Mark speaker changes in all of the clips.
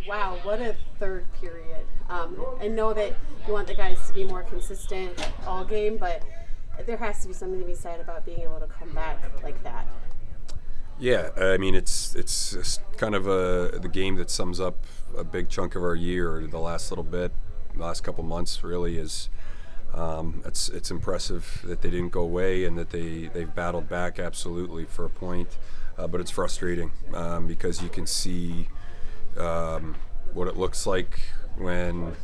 Speaker 1: Wow, what a third period. I know that you want the guys to be more consistent all game, but there has to be something to be said about being able to come back like that.
Speaker 2: Yeah, I mean it's kind of the game that sums up a big chunk of our year. The last little bit, the last couple months really is. It's impressive that they didn't go away and that they've battled back absolutely for a point, but it's frustrating because you can see what it looks like when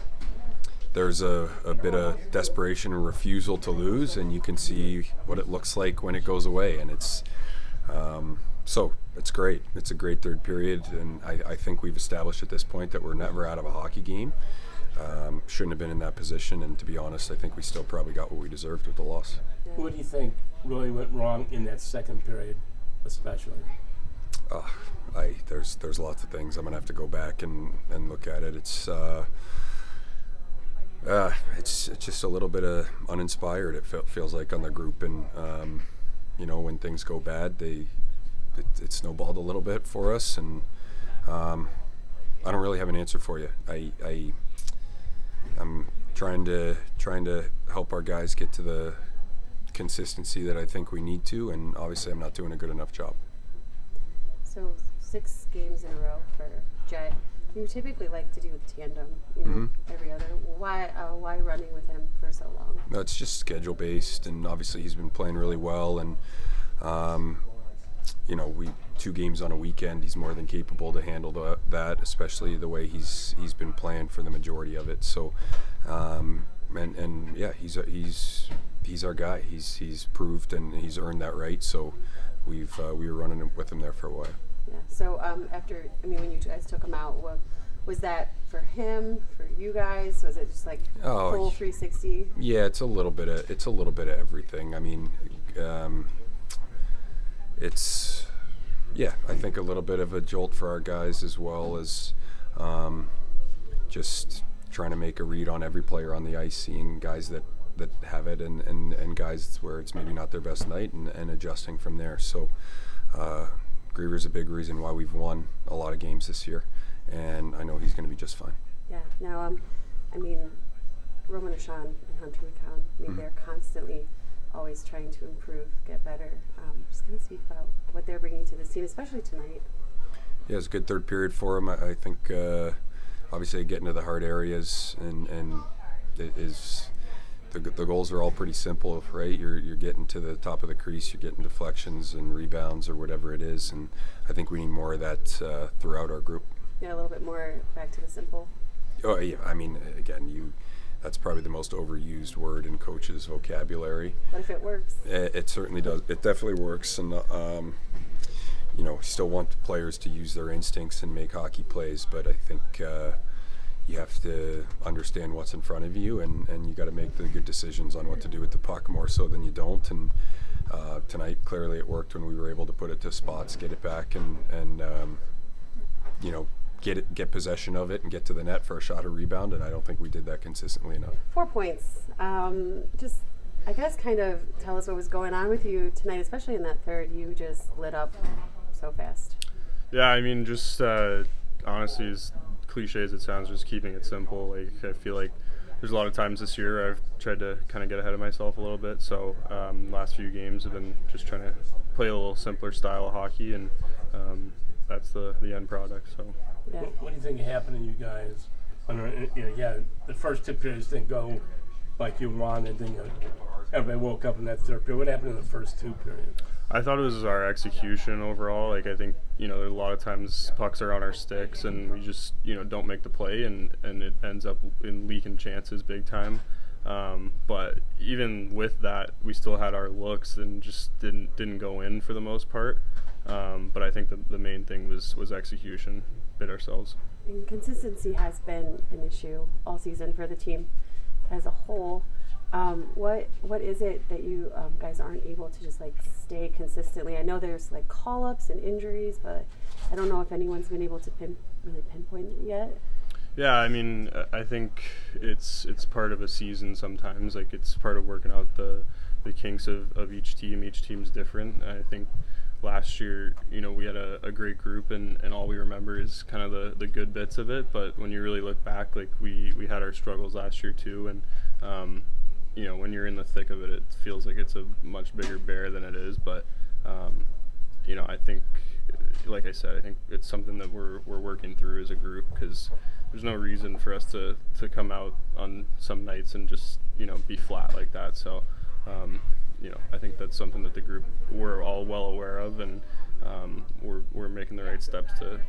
Speaker 2: there's a bit of desperation and refusal to lose, and you can see what it looks like when it goes away, and it's so it's great. It's a great third period, and I think we've established at this point that we're never out of a hockey game. Shouldn't have been in that position, and to be honest, I think we still probably got what we deserved with the loss.
Speaker 3: What do you think really went wrong in that second period, especially?
Speaker 2: There's lots of things. I'm gonna have to go back and look at it. It's just a little bit of uninspired. It feels like on the group, and when things go bad, it snowballed a little bit for us, and I don't really have an answer for you. I'm trying to help our guys get to the consistency that I think we need to, and obviously I'm not doing a good enough job.
Speaker 1: So 6 games in a row for Jet. You typically like to do the tandem, every other. Why running with him for so long?
Speaker 2: No, it's just schedule based, and obviously he's been playing really well, and we 2 games on a weekend. He's more than capable to handle that, especially the way he's been playing for the majority of it. So, he's our guy. He's proved and he's earned that right. So, we were running with him there for a while.
Speaker 1: Yeah. So when you guys took him out, was that for him, for you guys? Was it just like full 360?
Speaker 2: Yeah, it's a little bit of everything. I mean, I think a little bit of a jolt for our guys, as well as just trying to make a read on every player on the ice, seeing guys that have it and guys where it's maybe not their best night, and adjusting from there. So Griever's a big reason why we've won a lot of games this year, and I know he's going to be just fine.
Speaker 1: Yeah. Now, Roman Ashan and Hunter McKown, they're constantly always trying to improve, get better. Just kind of speak about what they're bringing to this team, especially tonight.
Speaker 2: Yeah, it's a good third period for him. I think obviously getting to the hard areas and it is the goals are all pretty simple, right? You're getting to the top of the crease, you're getting deflections and rebounds or whatever it is, and I think we need more of that throughout our group.
Speaker 1: Yeah, a little bit more back to the simple.
Speaker 2: Oh yeah, I mean, again, that's probably the most overused word in coaches' vocabulary.
Speaker 1: But if it works?
Speaker 2: It certainly does. It definitely works, and still want the players to use their instincts and make hockey plays, but I think you have to understand what's in front of you, and you got to make the good decisions on what to do with the puck more so than you don't. And tonight, clearly, it worked when we were able to put it to spots, get it back, and get possession of it and get to the net for a shot or rebound, and I don't think we did that consistently enough.
Speaker 1: 4 points. Just, I guess, kind of tell us what was going on with you tonight, especially in that third. You just lit up so fast.
Speaker 4: Yeah, I mean, just honestly, as cliche as it sounds, just keeping it simple. Like, I feel like there's a lot of times this year I've tried to kind of get ahead of myself a little bit, so last few games have been just trying to play a little simpler style of hockey, and that's the end product. So.
Speaker 1: Yeah.
Speaker 3: What do you think happened to you guys? The first 2 periods didn't go like you wanted, and then everybody woke up in that third period. What happened in the first 2 periods?
Speaker 4: I thought it was our execution overall. Like, I think, a lot of times pucks are on our sticks and we just, don't make the play, and it ends up in leaking chances big time. But even with that, we still had our looks and just didn't go in for the most part. But I think the main thing was execution, bit ourselves.
Speaker 1: And consistency has been an issue all season for the team as a whole. What is it that you guys aren't able to just stay consistently? I know there's call-ups and injuries, but I don't know if anyone's been able to really pinpoint it yet.
Speaker 4: Yeah, I mean, I think it's part of a season sometimes. It's part of working out the kinks of each team. Each team's different. I think last year, we had a great group, and all we remember is kind of the good bits of it. But when you really look back, like we had our struggles last year too, and when you're in the thick of it, it feels like it's a much bigger bear than it is. But I think, like I said, I think it's something that we're working through as a group, because there's no reason for us to come out on some nights and just be flat like that. So I think that's something that the group, we're all well aware of, and we're making the right steps to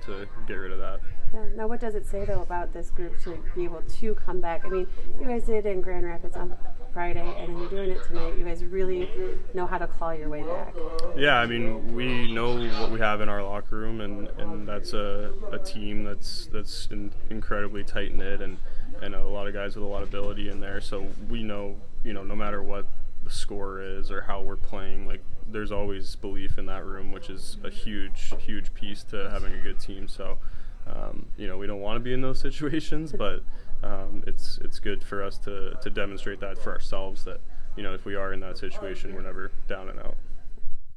Speaker 4: get rid of that.
Speaker 1: Yeah. Now, what does it say though about this group to be able to come back? I mean, you guys did in Grand Rapids on Friday, and then you're doing it tonight. You guys really know how to claw your way back.
Speaker 4: Yeah, I mean, we know what we have in our locker room, and that's a team that's incredibly tight knit, and a lot of guys with a lot of ability in there. So we know, no matter what the score is or how we're playing, like there's always belief in that room, which is a huge piece to having a good team. So we don't want to be in those situations, but it's good for us to demonstrate that for ourselves, that if we are in that situation, we're never down and out.